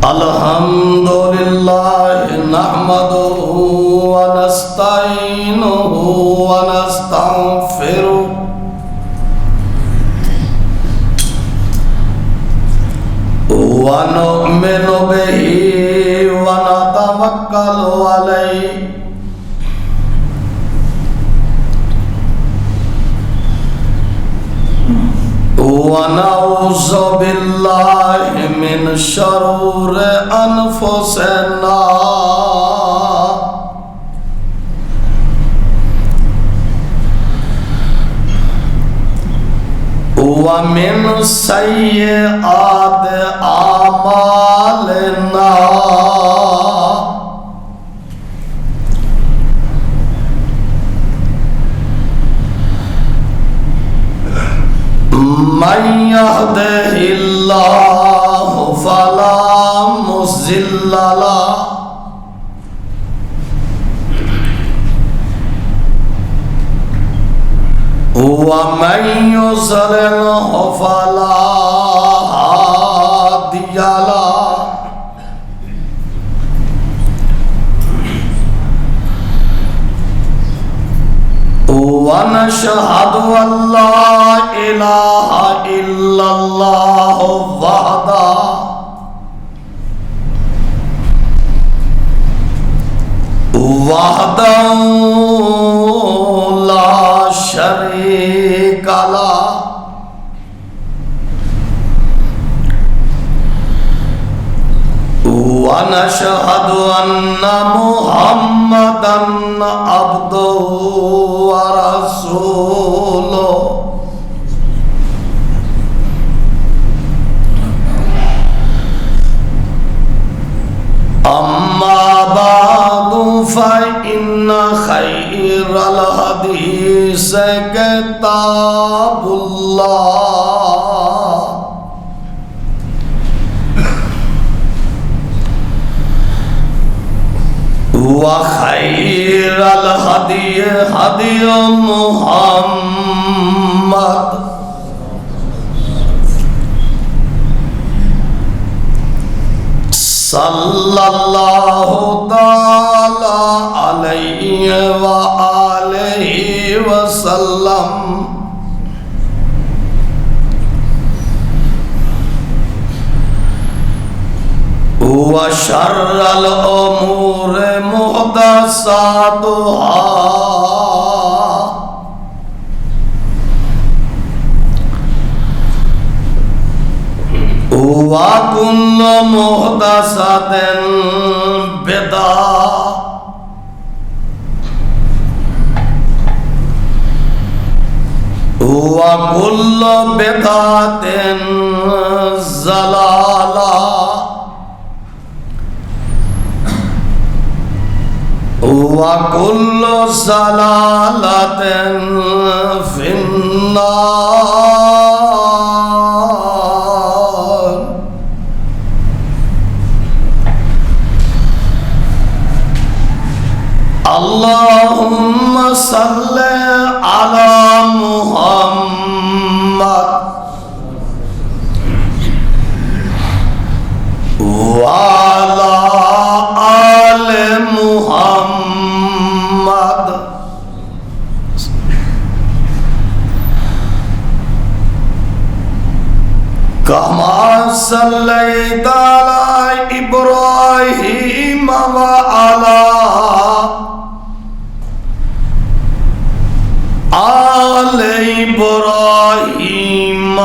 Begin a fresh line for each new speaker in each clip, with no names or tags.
अल्हम्दुलिल्लाह नहमदुहु व नस्तईनुहु व नस्तगफिरुहु व नु'मिनु बिही व नतवक्कलु अलैहि व नऊज़ु बिल्लाहि मिन शरूरि अनफुसिना व मिन सय्यिआति आमालिना मन यहदिहिल्लाहु फला मुज़िल्ल लहु व मन युज़लिलहु फला हादिय लहु व नशहदु अल्ला इलाहा इल्लल्लाह वहदहु ला शरीका लहु व नशहदु अन्ना मुहम्मदन अब्दुहु व रसूलुहु अम्मा बादु फ़इन्न खैरल हदीस किताबुल्लाह व खैरल हदी हदी मुहम्मद सल्लल्लाहु ताला अलैहि व आलिहि व सल्लम व शर्रल उमूर मुहदसातुहा व कुल्लु मुहदसतिन बिदअह व कुल्लु बिदअतिन ज़लालह व कुल्लु ज़लालतिन फिन्नार। अल्लाहुम्मा सल्ले अला मुहम्मद व अला आले मुहम्मद कमा सल्लैता अला इब्राहीम व अला आले इब्राहीम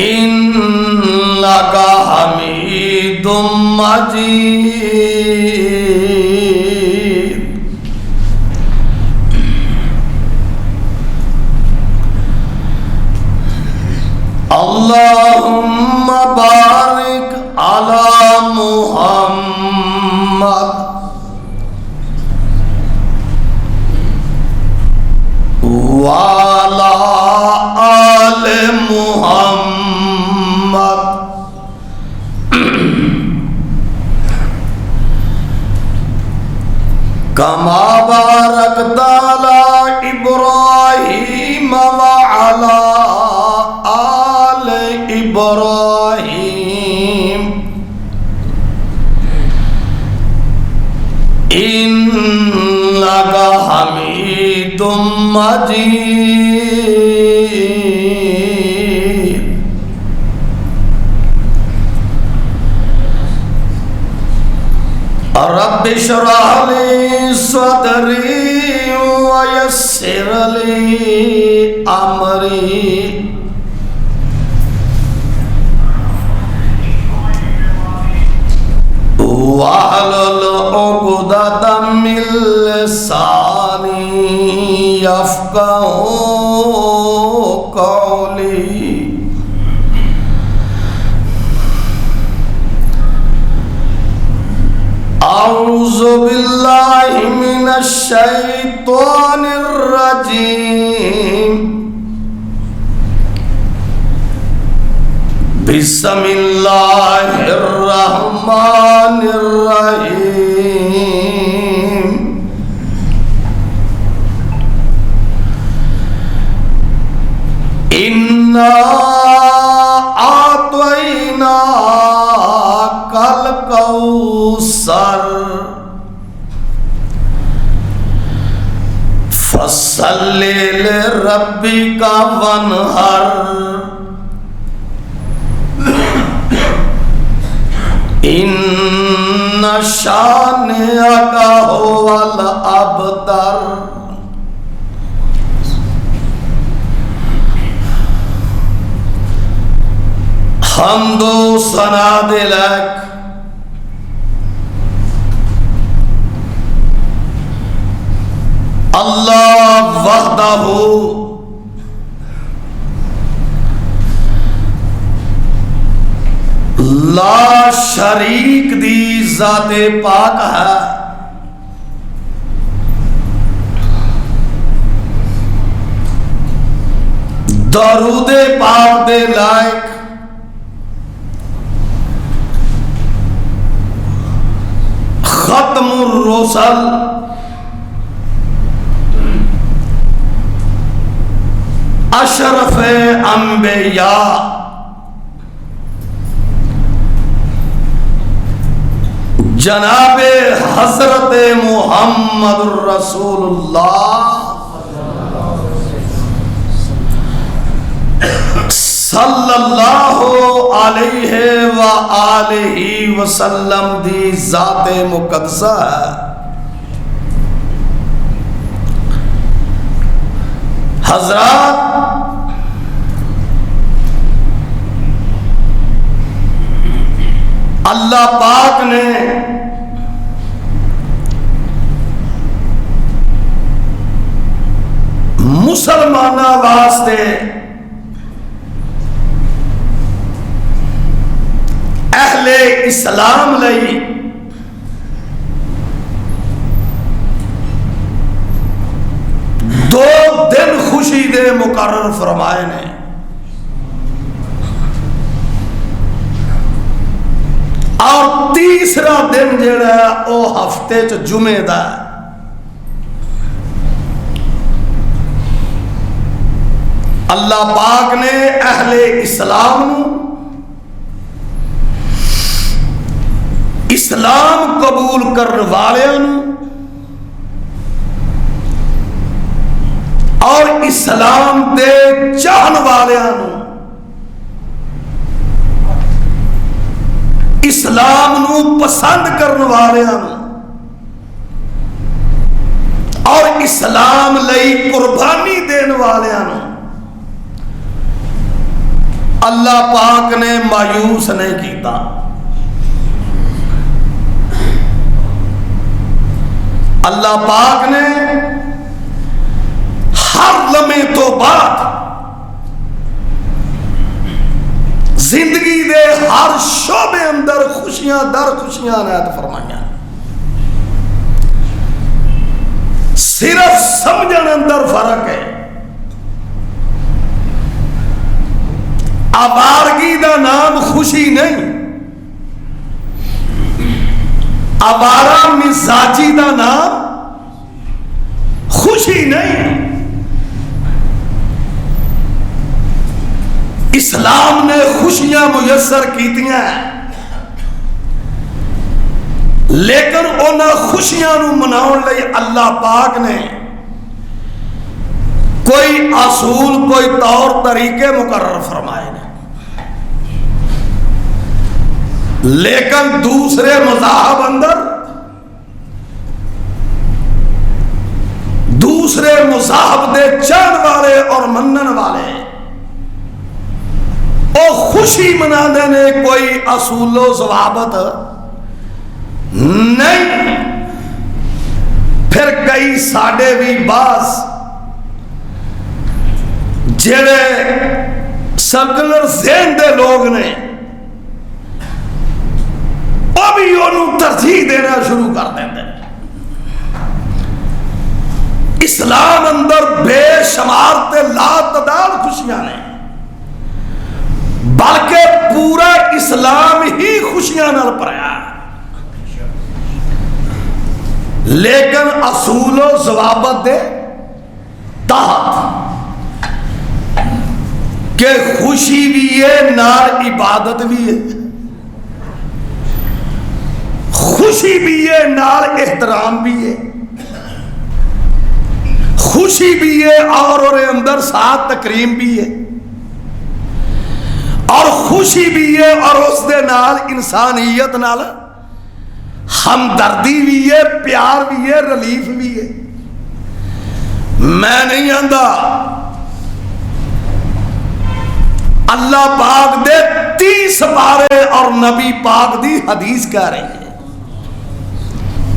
इन्नका हमीदुम मजीद। अल्लाहुम्मा बारिक अला मुहम्मद व अला आले मुहम्मद कमा बारकता अला इब्राहीम व अला इशरह ली सदरी वयस्सिर ली अमरी वाहलुल उक़दतम मिन लिसानी यफ़क़हू क़ौली। औज़ु बिल्लाहि मिनश शैतानिर रजीम। बिस्मिल्लाहिर रहमानिर रहीम। इन्ना आतैना कल कौसर फसल्लि लिरब्बिका वन्हर। इन्न शानिअका हुवल अबतर। हम्दो सना दिलक अल्लाह वहदहू ला शरीक दी ज़ाते पाक है। दरूदे पाक दे लायक खत्मुर रुसल अशरफे अंबिया जनाबे हजरत मुहम्मद रसूलुल्लाह सल्लल्लाहु अलैहि व आलिहि वसल्लम दी ज़ाते मुक़द्दसा है। हज़रात, अल्लाह पाक ने मुसलमाना वास्ते अहले इस्लाम लई दो दिन खुशी दे मुकर्रर फरमाए ने। और तीसरा दिन जेड़ा ओ हफ्ते च जुमे दा। अल्लाह पाक ने अहले इस्लाम इस्लाम कबूल करने वालियां और इस्लाम दे चाहन वालियां इस्लाम नू पसंद करने वालियां और इस्लाम लई कुर्बानी देने वालियां अल्लाह पाक ने मायूस नहीं किया। अल्लाह पाक ने हर लम्हे तो बाद जिंदगी दे हर शोबे अंदर खुशियां दर खुशियां अनायत फरमाइया। सिर्फ समझण अंदर फर्क है। आवारगी का नाम खुशी नहीं, आवारा मिजाजी का नाम खुशी नहीं। इस्लाम ने खुशियां मुयस्सर कीतियां, लेकिन उन्हां खुशियां नूं मनाउण लई अल्लाह पाक ने कोई असूल कोई तौर तरीके मुकर्रर फरमाए ने। लेकिन दूसरे मज़ाहब अंदर दूसरे मुसाहब दे चाहन वाले और मनन वाले ओ खुशी मनाते ने, कोई असूलो जवाबत नहीं। फिर कई साडे भी बास जेड़े सर्कुलर ज़हन दे लोग ने वो भी उन्होंने तरजीह देना शुरू कर देंगे। इस्लाम अंदर बेशुमार ते लातदाद खुशियां ने, बल्कि पूरा इस्लाम ही खुशियां नाल भरिया। लेकिन असूलो जवाबत दे तहत के खुशी भी है नाल इबादत भी है, खुशी भी है नाल एहतराम भी है, खुशी भी है और अंदर साथ तकरीम भी है, और खुशी भी है और उस दे नाल इंसानियत नाल हमदर्दी भी है, प्यार भी है, रिलीफ भी है। मैं नहीं आंदा अल्लाह पाक दे 30 पारे और नबी पाक दी हदीस कह रही है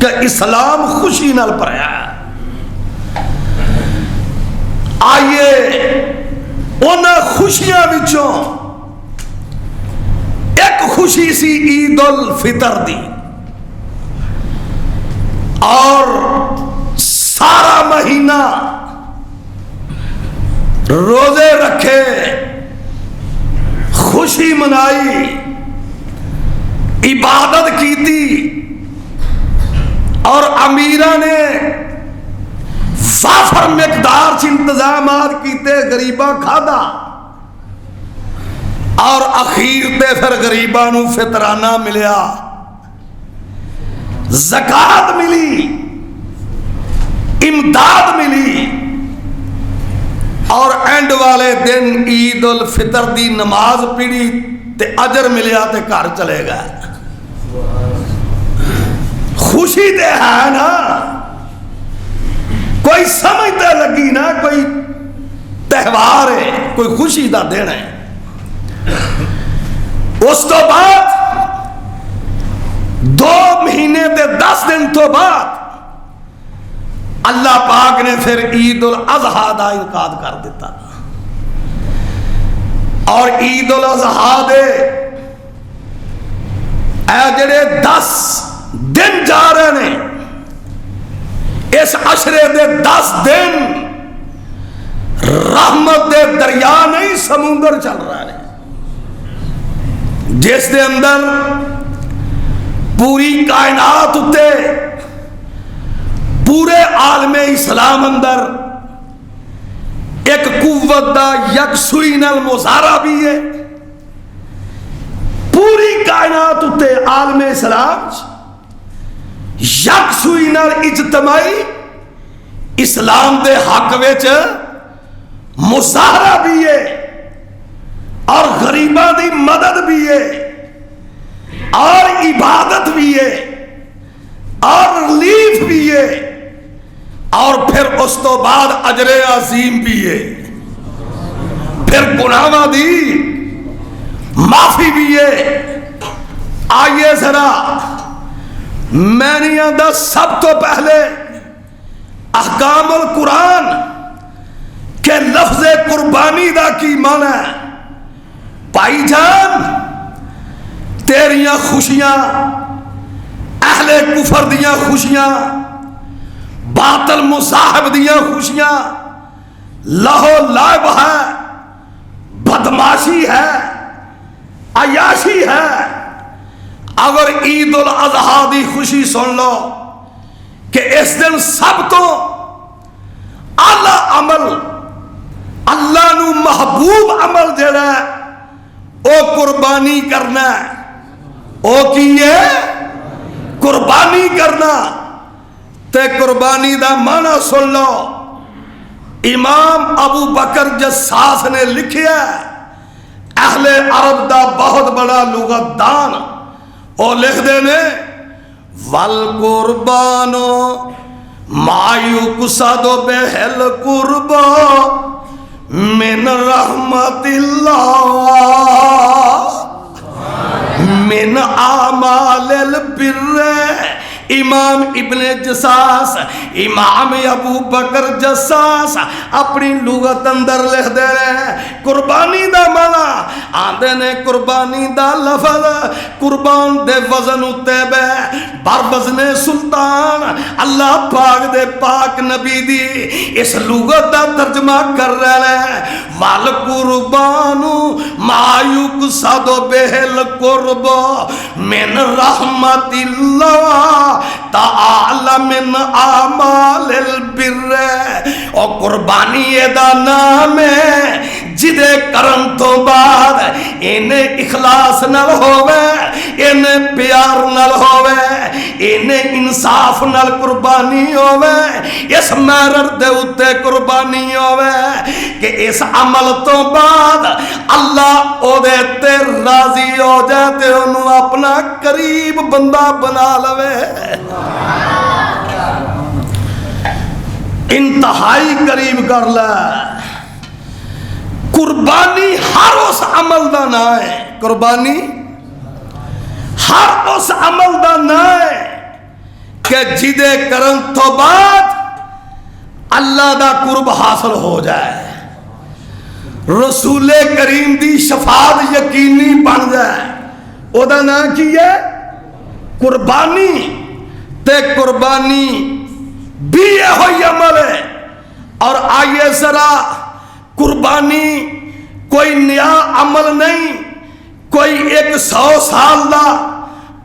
कि इस्लाम खुशी नाल भरिया। आइए उन्हां खुशियां विचों एक खुशी सी ईद उल फितर दी, और सारा महीना रोजे रखे, खुशी मनाई, इबादत की थी, और अमीरा ने वाफर मिकदार च इंतजाम किए, गरीबा खादा, और अखीर ते फिर गरीबा नू फितराना मिलिया, ज़कात मिली, इमदाद मिली, और एंड वाले दिन ईद उल फितर दी नमाज पढ़ी ते अजर मिलिया ते घर चले गए। खुशी ते है ना, कोई समझते लगी ना, कोई त्योहार है, कोई खुशी का दिन है। उस तो बाद 2 महीने ते 10 दिन तो बाद अल्लाह पाक ने फिर ईद उल अज़हा का इनकार कर दिता, और ईद उल अज़हा दे जेड़े 10 दिन जा रहे ने, इस अशरे दे 10 दिन रहमत दे दरिया नहीं समुंदर चल रहा है, जिस दे अंदर पूरी कायनात उत्ते, पूरे आलमे इस्लाम अंदर एक कुव्वत दा यकसुई नाल मुजाहरा भी है। पूरी कायनात उत्ते आलमे इस्लाम यकसुई नाल इज्तमाई इस्लाम दे हक विच मुजाहरा भी है, और गरीबां दी मदद भी है, और इबादत भी है, और रिलीफ भी है, और फिर उस तो बाद अजरे अजीम भी है, फिर गुनाहां दी माफी भी है। आइए जरा, मैं नहीं आंदा सब तो पहले अहकामुल कुरान के लफ्ज़े कुर्बानी दा की माना है। भाईजान, तेरियां खुशियां, अहले कुफर दियां खुशियां, बातल मुसाहिब दियां खुशियां लहो लाइब है, बदमाशी है, अयाशी है। अगर ईद उल अज़हा दी खुशी सुन लो कि इस दिन सब तो आला अमल, अल्लाह नू महबूब अमल जेड़ा ओ कुर्बानी करना, ओ की है कुर्बानी करना। ते कुर्बानी दा माना सुन लो, इमाम अबू बकर जस्सास ने लिखिया, अहले अरब दा बहुत बड़ा लुगतदान, और लिखते ने वल कुर्बानो मायूक सादो बेहल कुर्बा मिन रहमतिल्लाह मिन आमालिल बिर्र। इमाम इब्ने जसास, इमाम अबू बकर जसास अपनी लुगत अंदर लिख दे रहे कुर्बानी दा माना आंदे ने कुर्बानी दा लफज कुर्बान दे वजन उत्ते बे बर वजने सुल्तान अल्लाह पाक दे पाक नबी दी इस लुगत दा तर्जमा कर रहे हैं। वाल कुर्बानू मायूक सादो बेहल कुर्बो मिन रहमतिल्लाह ताला मिन आमालिल बिर्र। और कुर्बानी एदा नाम है जिदे करन तो बाद इन्हें इखलास नल होवे, इन्हें प्यार नल होवे, इन्हें इंसाफ नल कुर्बानी होवे, इस मैरर दे उत्ते कुर्बानी होवे कि इस अमल तो बाद अल्लाह ओदे ते राजी हो जाए ते उन्होंने अपना करीब बंदा बना लवे। इंतहाई करीब कर ले। कुर्बानी हर उस अमल का ना है, कुर्बानी हर उस अमल का ना है कि जिदे करन तो बाद अल्लाह दा कुर्ब हासिल हो जाए, रसूले करीम दी शफात यकीनी बन जाए। ओदा ना की है कुर्बानी। ते कुर्बानी भी यही अमल है। और आइए जरा, कुर्बानी कोई नया अमल नहीं, कोई 100 साल का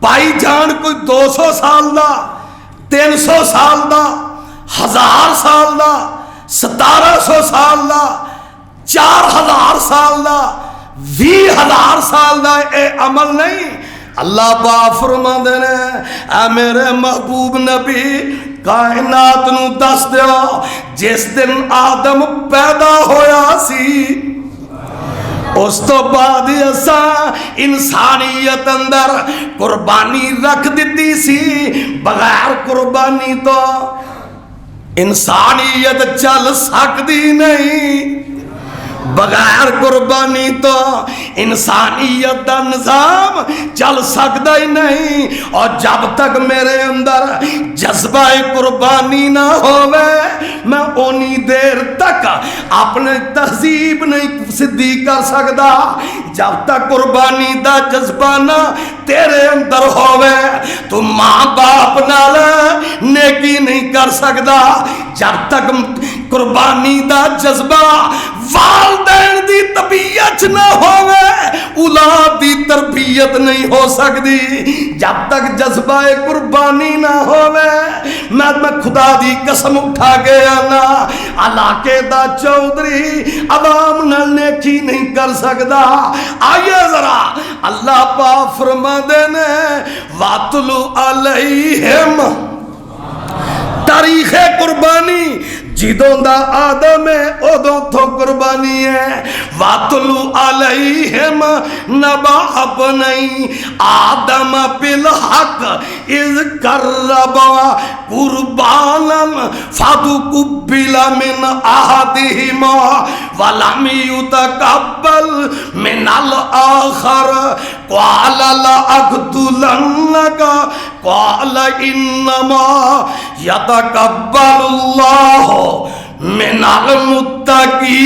भाईजान, कोई 200 साल का, 300 साल का, 1000 साल का, 1700 साल का, 4000 साल का, 20,000 साल का ये अमल नहीं। अल्लाह पाक फरमांदे ने आ मेरे महबूब नबी कायनात नू दस दिओ जिस दिन आदम पैदा होया सी उस तो बाद असा इंसानियत अंदर कुर्बानी रख दी सी। बगैर कुर्बानी तो इंसानियत चल सकती नहीं, बगैर कुर्बानी तो इंसानियत का निजाम चल सकता ही नहीं। और जब तक मेरे अंदर जज्बा कुर्बानी ना होवे मैं उन्नी देर तक अपने तहजीब नहीं सिद्धि कर सकता। जब तक कुर्बानी का जज्बा ना तेरे अंदर होवे तू माँ बाप नाल नेकी नहीं कर सकता। जब तक कुर्बानी का जज्बा वालदैन दी तबीयत ना होवे औलाद दी तरबियत नहीं हो सकती। जब तक जज्बा कुर्बानी ना होवे मैं खुदा दी कसम उठा के आना इलाके दा चौधरी अवाम नाल नेकी नहीं कर सकता। आइए जरा अल्लाह पाक फरमांदे ने वातलु अलैहिम तारीखे कुर्बानी जिदों दा आदम है उदों तो कुर्बानी है। वातलु अलैहिम नबा अपनी आदम बिल हक इज करबा कुर्बानन फतुकुबिला मिन अहदिहिमा वलम युतकब्बल मिनल आखर क़ाल ला अक़तुलन्नका क़ाल इन्नमा यतकब्बलुल्लाहु मिनल मुत्तकीन।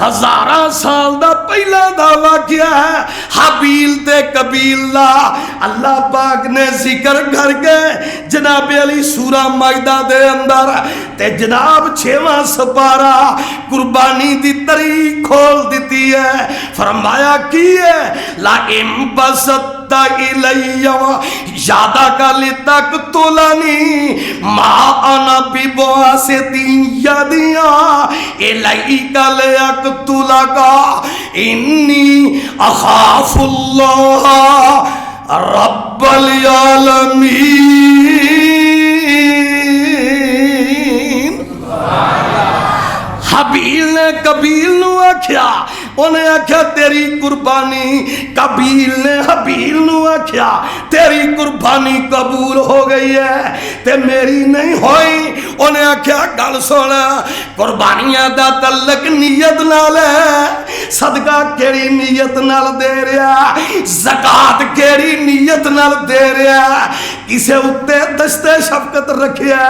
हजारा साल दा पहला दा वाक़या है हाबील ते कबील दा। अल्लाह पाक ने जिक्र करके जनाब अली सूरा माइदा दे अंदर ते जनाब 6वां सपारा कुर्बानी दी तरीक खोल दी है। फरमाया की है ला इम बसत इलैया यादा का तक तुलानी माँ अना बिबुआ से यदिया इलाई का लेक तुला का इन्नी अखाफुल्लाह रब्बल आलमीन। हबील ने कबील नू आख्या उन्हें आख्या तेरी कुर्बानी, कबील ने हबील नू आख्या तेरी कुर्बानी कबूल हो गई है ते मेरी नहीं होई। उन्हें आख्या गल सुन, कुर्बानियां दा तल्लक नीयत नाल है, सदका केड़ी नीयत नाल दे रहा, ज़कात केड़ी नीयत नाल दे रहा, किसे उत्ते दस्ते शफकत रखिया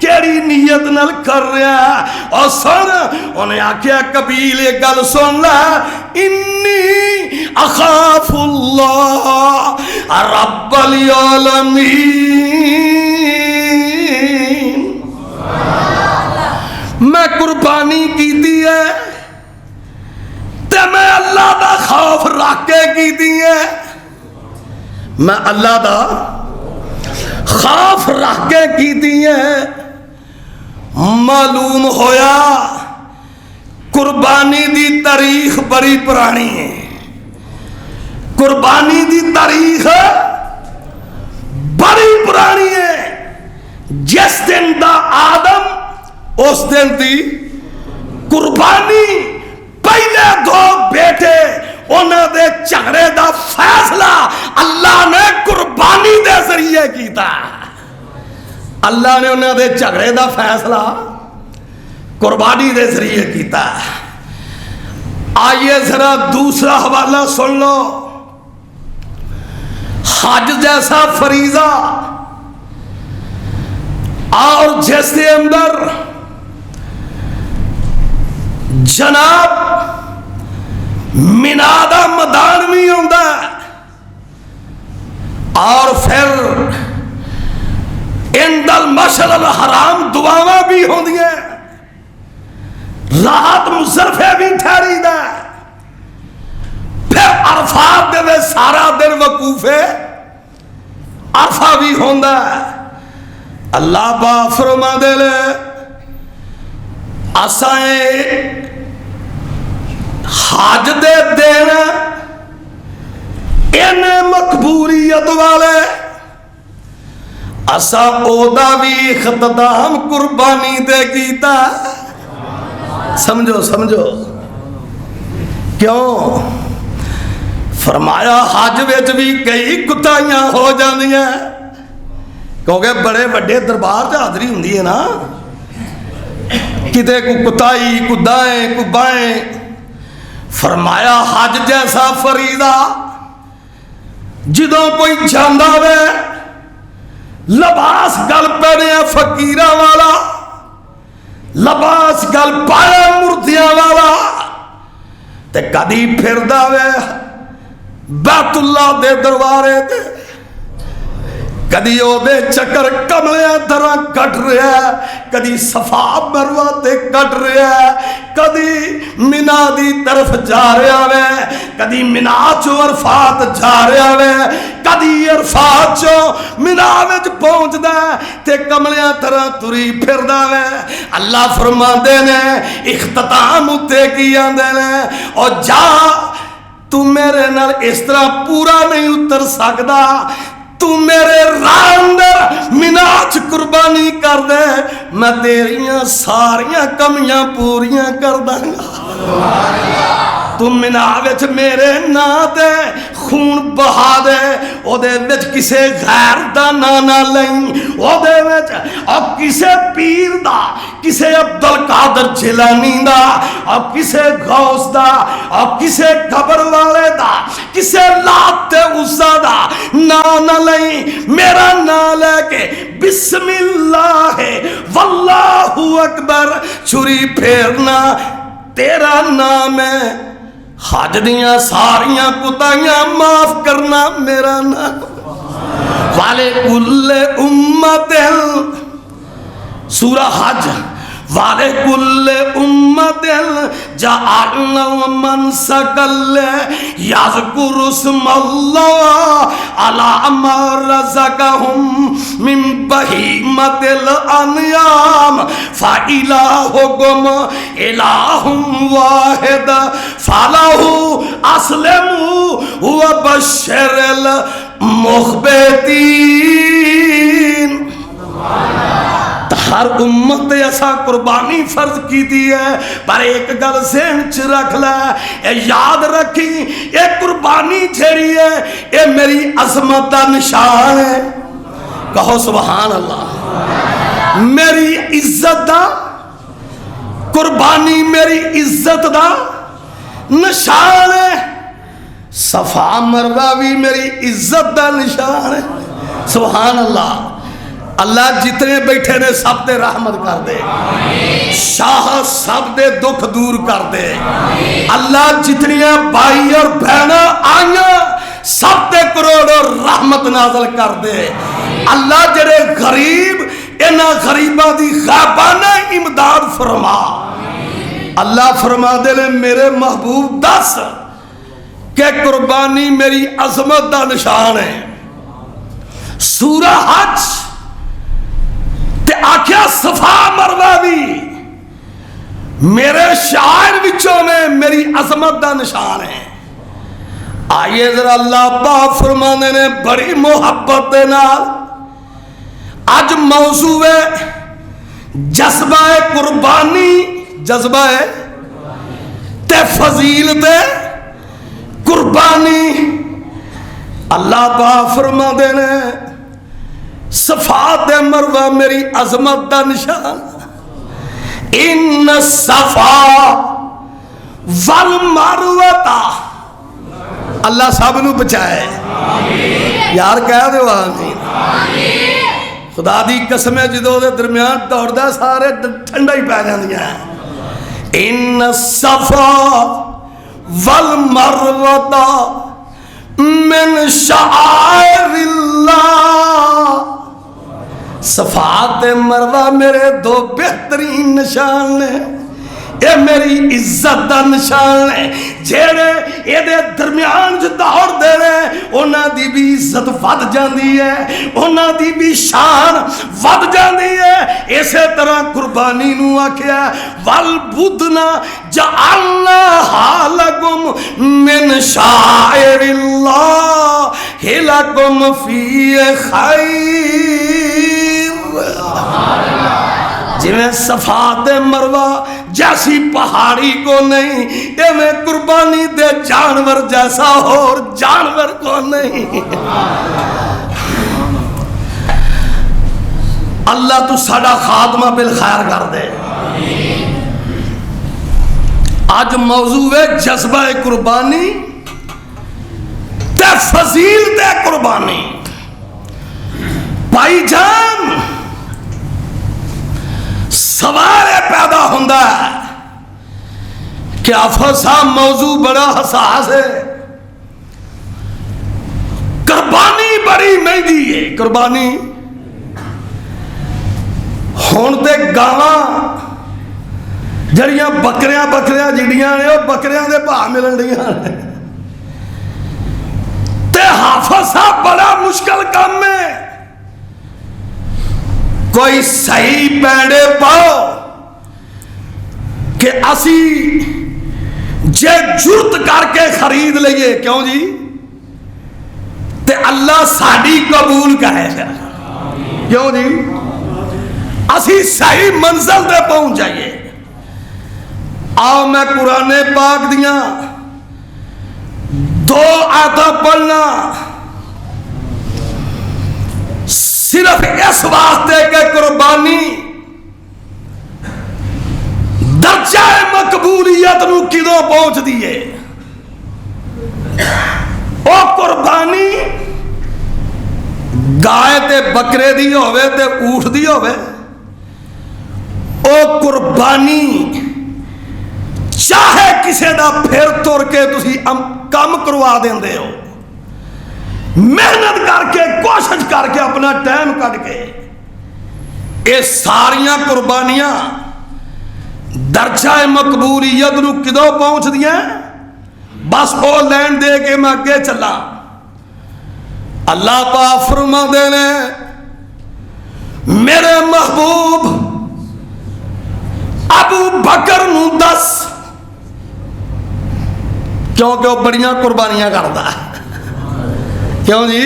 केड़ी नीयत नाल कर रहा। और सुन, उन्हें आख्या कबील ये गल सुन ला, इन्नी अखाफुल्लाह रब्बल आलमीन। मैं कुर्बानी की दी है ते मैं अल्लाह दा खौफ रख के की दी है, मैं अल्लाह दा खौफ रख के की दी है। मालूम होया कुर्बानी दी तारीख बड़ी पुरानी है, कुर्बानी दी तारीख बड़ी पुरानी है। जिस दिन दा आदम उस दिन दी कुर्बानी, पहले दो बेटे उन्होंने दे झगड़े दा फैसला अल्लाह ने कुर्बानी दे जरिए कीता। अल्लाह ने उन्होंने दे झगड़े दा फैसला कुर्बानी दे जरिए कीता। आइए जरा दूसरा हवाला सुन लो। हज जैसा फरीजा और जिसके अंदर जनाब मिनादा मैदान भी होता है और फिर इंदल मशअल हराम दुआवां भी होंदियां, रात मुजरफे भी ठहरीदा, फिर अरफात दे सारा दिन वकूफे अरफा भी होंदा। अल्लाह बा फरमांदे ने असां हज दे दिन इन्ने मकबूलियत वाले असा ओदा भी इख्तिताम कुर्बानी दे कीता। समझो समझो क्यों? फरमाया हज विच भी कई कुताइयां हो जांदियां, क्योंकि बड़े वड्डे दरबार च हाजरी हुंदी है ना, किते को कुताई को दाएं को बाएं। फरमाया हज जैसा फरीदा जदों कोई जांदा वे, लबास गल पैने फकीरा वाला, लबास गल पाया मुर्दियां वाला, ते कदी फिरदा वे बैतुल्ला दे दरबारे ते, कदी ओदे चक्कर कमलिया तरह कट रहा, कदी सफा मरवा ते कट रहा, कदी मिना दी तरफ जा रहा वे, कदी मिना चो अरफात जा रहा वे, कदी अरफात चो मिना विच पहुंचदा ते कमलिया तरह तुरी फिरदा वे। अल्लाह फरमांदे ने इख्तिताम उत्ते की आंदे ने, और जा तू मेरे नाल इस तरह पूरा नहीं उतर सकदा, तू मेरे राह अंदर मिना च कुर्बानी कर दे, मैं तेरियां सारियां कमियां पूरियां कर दांगा। तू मिना विच मेरे ना दे खून बहा दे, ओदे विच किसे गैर दा ना ना लई, ओदे विच और किसे पीर दा, किसे अब्दुल कादर जिलानी दा, और किसे गौस दा, और किसे कबर वाले दा, किसे लात ते उज़्ज़ा दा ना ना लई। मेरा ना लेके बिस्मिल्लाह वल्लाहु अकबर छुरी फेरना तेरा नाम है। हज दियां सारियां कुताइयां माफ करना मेरा नाम। वाले कुल्ले उम्मतिन, सूरा हज, वाले कुल्ले उम्मतिन जअलना मन सकल यज़कुरुस्मल्लाह अला मा रज़क़हुम मिन बहीमतिल अन्याम फ़इलाहुकुम इलाहुम वाहिद फ़लहु अस्लिमू व बश्शिरिल मुख़बितीन। हर उम्मत ते असा कुर्बानी फर्ज की है, पर एक गल ज़हन च रख ले, याद रखी, ये कुर्बानी जेड़ी है ये मेरी अजमत का निशान है। कहो सुभान अल्लाह। मेरी इज्जत दा कुर्बानी मेरी इज्जत दा निशान है। सफा मरवा भी मेरी इज्जत दा निशान है। सुभान अल्लाह। अल्लाह जितने बैठे ने सब ते रहमत कर दे, शाह सब दे दुख दूर कर दे। अल्लाह जितनियां भाई और बहन आईया सब ते करोड़ों रहमत नाज़िल कर दे। अल्लाह जेड़े गरीब इन्हां गरीबां दी ग़ैबाना इमदाद फरमा। अल्लाह फरमा दे ने मेरे महबूब दस के कुर्बानी मेरी अजमत दा निशान है। सूरा हज ते आख्या सफा मरवा भी मेरे शायर विचों में मेरी अजमत का निशान है। आइए जरा अल्लाह पाक फरमाने ने बड़ी मुहब्बत दे नाल अज मौजू है जज्बा कुर्बानी, जज्बा है ते फजीलत कुर्बानी। अल्लाह पाक फरमाते ने सफा ते मरवा मेरी अजमत का निशान। इन सफा वल मरवता, अल्लाह सब नू बचाए यार, कह दो आमीन। खुदा दी कसम है जो दरम्यान दौड़दा सारे ठंडा ही पै जांदियां। इन सफा वल मरवता मिन शाइरिल्लाह। सफा ते मरवा मेरे दो बेहतरीन निशान ने, ये मेरी इज्जत का निशान है। जेड़े ये दरम्यान च दौड़ते हैं उन्हां दी भी इज्जत वध जाती है, उन्हां दी भी शान वध जाती है। इसे तरह कुर्बानी नू आख्या वल बुदना जअलना हालकुम मिन शाइरिल्लाह हिलकुम फी खैर। जिमें सफा ते मरवा जैसी पहाड़ी को नहीं, इवें कुर्बानी दे जानवर जैसा और जानवर को नहीं। अल्लाह तू साडा खात्मा बिल खैर कर दे। आज मौजू है जज्बा कुर्बानी ते फजीलत कुर्बानी। भाईजान सवाल पैदा होता है कि आफर साहब मौजू बड़ा हसास है, कुर्बानी बड़ी महंगी है। कुर्बानी हुण ते गावां जड़ियां बकरियां बकरियां जिहड़ियां ने वो बकरियां दे भाव मिलन दियां ने ते हाफिज साहब बड़ा मुश्किल काम है। कोई सही पैंडे पाओ कि असी जे जुर्त करके खरीद लीए, क्यों जी, ते अल्लाह साड़ी कबूल करेगा। क्यों जी, असी सही मंजिल पे पहुंच जाइए। आओ मैं कुरान पाक दियां दो आयतां पढ़ना सिर्फ इस वास्ते के कुर्बानी दर्जा मकबूलियत नू किदों पहुंचदी है। ओ कुर्बानी गाय ते बकरे दी होवे ते ऊठ दी होवे, ओ कुर्बानी चाहे किसी दा फिर तुर के तुसी काम करवा देंदे हो, मेहनत करके कोशिश करके अपना टाइम कट के, ये सारियां कुर्बानियां दर्जा मकबूलियत नू किदों पहुंचदियां? बस वो लैन दे के मैं अगे चला। अल्लाह पाक फरमांदे ने मेरे महबूब अबू बकर नू दस, क्योंकि वह बड़ियां कुर्बानियां करता। क्यों जी,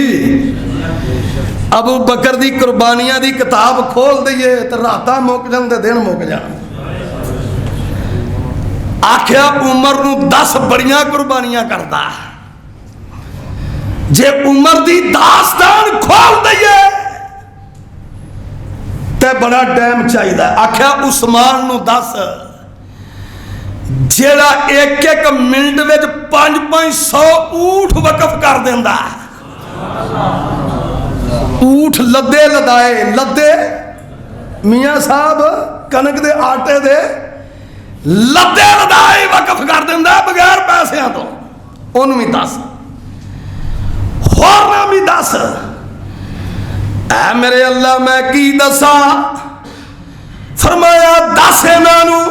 अबू बकर दी कुर्बानियां दी किताब खोल दईए तो रात मुक जान, दिन मुक जान। आख्या उमर नू 10 बड़ियां कुर्बानियां करता, जे उमर दी दास्तान खोल दईए ते बड़ा टाइम चाहिए। आख्या उस्मान नू 10, जेड़ा एक एक मिनट में 500 ऊठ वकफ कर देंदा। ऊठ लदे लदाए, लदे मियाँ साहब कनक दे आटे दे लदे लदाए वकफ कर देंदा बगैर पैसों तो। उन्होंने भी 10 होरना भी 10। ऐ मेरे अल्लाह मैं की दसा, फरमाया 10 इन्हों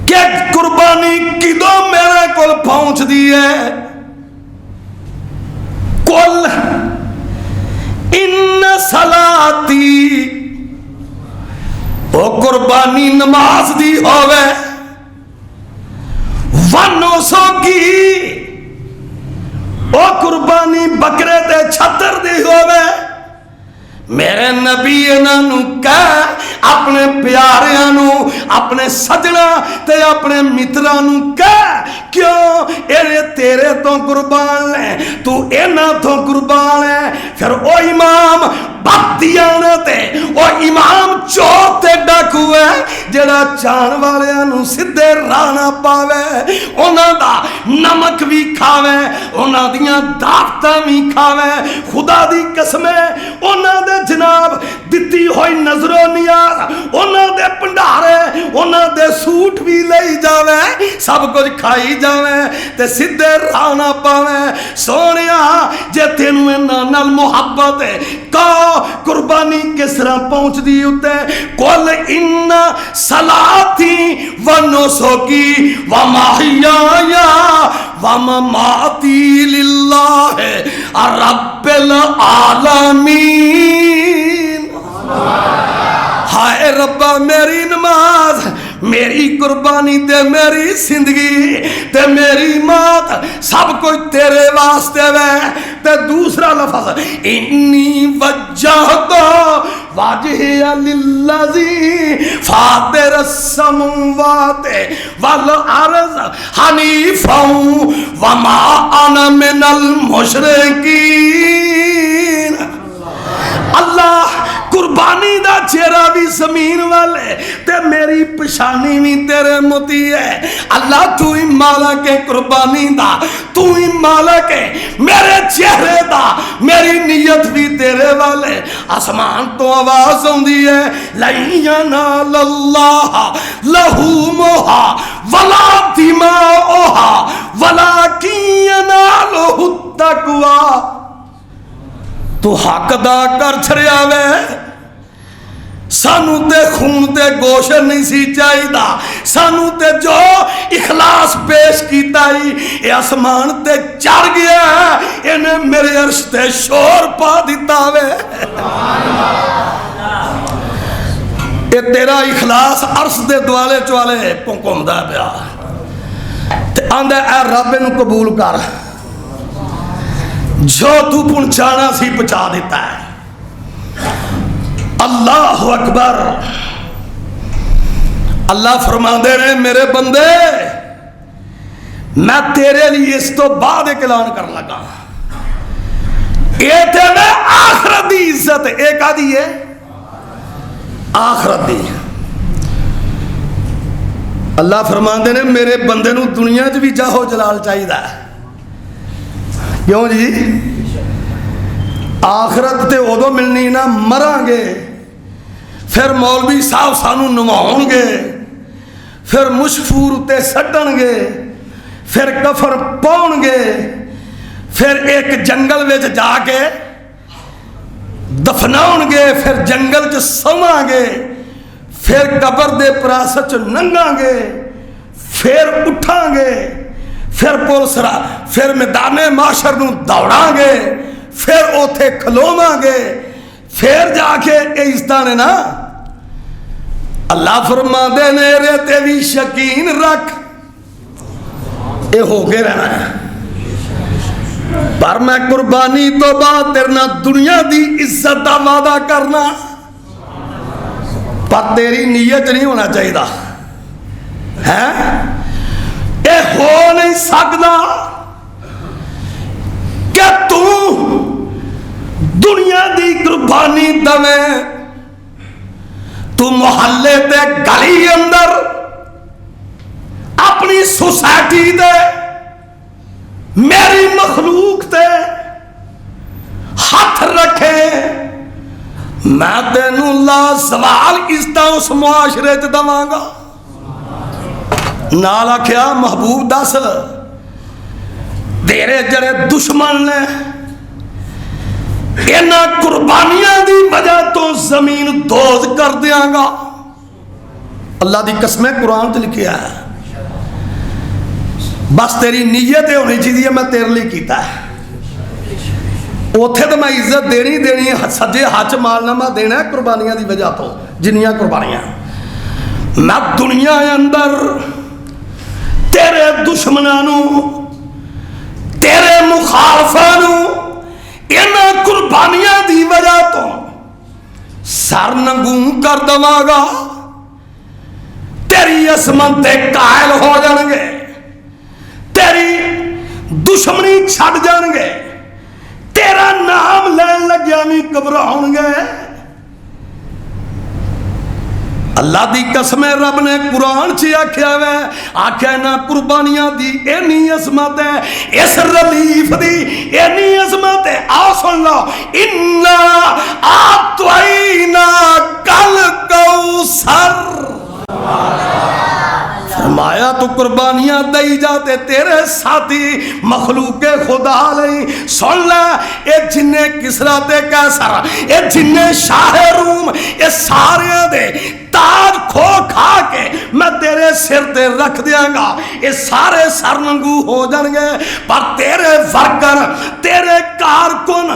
कि कुर्बानी किदों मेरे को पहुंचती है। कुल इन सलाती, वो कुर्बानी नमाज दी होवे, वनोसो की वो कुर्बानी बकरे ते छतर दी होवे। मेरे नबी इन्हों कह अपने प्यारियां नू, अपने सजना ते अपने मित्रां नू कह, क्यों ये तेरे तो कुर्बान है, तू इन्हां तो कुर्बान है। फिर ओ इमाम बख्तियाना ते ओ इमाम चोर ते डाकू है जेड़ा चाण वालियां नू सीधे राह ना पावे, उन्हां दा नमक भी खावे, उन्हां दियां दावतां भी खावे। खुदा दी कसम है उन्हां दे जनाब दिती हुई नजरों नियाज, उन्हां दे भंडारे, उन्हां दे सूट भी लई जावे, सब कुछ खाई जावे ते सीधे राह ना पावे। सोनिया जे तेनू इन्हां नाल मुहब्बत है, कहो कुर्बानी किस तरह पहुंचती उत्ते। कुल इन्ना सलाती व नुसुकी व महयाया व ममाती लिल्लाहि रब्बिल आलमीन। हाय रब्बा मेरी नमाज, मेरी कुर्बानी ते मेरी जिंदगी ते मेरी मौत सब कुछ तेरे वास्ते वे। ते दूसरा लफ्ज इन्नी वज्जहतु वजहिया लिल्लज़ी फातिर अस्समावाति वल अर्ज़ हनीफ़न व मा अना मिनल मुशरिकीन। अल्लाह कुर्बानी दा चेहरा भी जमीन वाले ते मेरी पछानी भी तेरे मोती है। अल्लाह तू ही मालिक है कुर्बानी दा, तू ही मालिक है मेरे चेहरे दा, मेरी नीयत भी तेरे वाले। आसमान तो आवाज आउंदी है लैयना लल्लाह लहूमुहा वला दिमाओहा वलाकिन यनालुहु तक़वा। तू हक दा कर छड़िया वे, सानू ते खून ते गोश्त नहीं सी चाहिदा, सानू ते जो इखलास पेश कीता ही ये आसमान ते चढ़ गया, इन्हें मेरे अर्श ते शोर पा दिता वे। ये तेरा इखलास अर्श दे दुआले चुआले घुमदा पिया ते आंदा ऐ रब इनू कबूल कर, जो तू पहुंचाना सी पहुंचा देता है। अल्लाह अकबर। अल्लाह फरमाते ने मेरे बंदे मैं तेरे लिए इस तो बाद एक ऐलान कर लगा, ये तेरे आखरत दी इज्जत एक आदि है, आखरत दी। अल्लाह फरमाते ने मेरे बंदे नू दुनिया च भी जाहो जलाल चाहिए। क्यों जी? आखरत ते उदों मिलनी ना मरांगे, फिर मौलवी साहब सानू नवाउणगे, फिर मुशफूर उत्ते सट्टणगे, फिर कफर पाउणगे, फिर एक जंगल विच जाके दफनाउणगे, फिर जंगल च सोवांगे, फिर कबर दे परासत च लंघांगे, फिर उठांगे, फिर पुलसरा, फिर मैदाने माशर नू दौड़ांगे, फिर उथे खलोवांगे, फिर जाके इज्जत ने ना। अल्लाह फरमाते ने रे ते भी यकीन रख, ये हो के रहना है। पर मैं कुर्बानी तो बाद तेरे ना दुनिया की इज्जत का वादा करना, पर तेरी नीयत नहीं होना चाहिए है। ये हो नहीं सकता कि तू दुनिया की कुर्बानी दवे, तू मोहल्ले ते गली अंदर अपनी सोसाइटी दे मेरी मखलूक ते हाथ रखे, मैं तेनू ला सवाल इसदा उस मुआशरे च दवांगा। नाल आख्या महबूब दस तेरे जड़े दुश्मन ने इन्हां कुर्बानियां की वजह तो जमीन दोज कर दियांगा। अल्लाह की कसम कुरान च लिखिया है। बस तेरी नीयत होनी चाहिए मैं तेरे लिए कीता है। उथे तो मैं इज्जत देनी देनी सज्जे हाथ मालनामा देना है कुर्बानियां की वजह तो। जिन्नियां कुर्बानियां मैं दुनिया अंदर तेरे दुश्मनों तेरे मुखालफों इन्हां कुर्बानियां की वजह तो सर नंगू कर देवांगा। तेरी असमत ते कायल हो जाएंगे, तेरी दुश्मनी छड़ जाएंगे, तेरा नाम लैन लग्या भी घबराउणगे। अल्लाह की कसम रब ने कुरान च आख्या वै, आख्या ना कुर्बानियां दी इन्नी अजमत है, इस रलीफ दी इन्नी अजमत है। आओ सुन लो, इन्ना आतैना कल कौसर, फरमाया तू कुर्बानियां दई जाते तेरे साथी मखलूके खुदा लई। सुन ला, ये जिन्ने किसरा ते कैसर, ये जिन्ने शाह रूम, ये सारे दे ताज खो खा के मैं तेरे सिर ते रख दियांगा। ये सारे सरनंगू हो जाएंगे, पर तेरे वर्कर तेरे कारकुन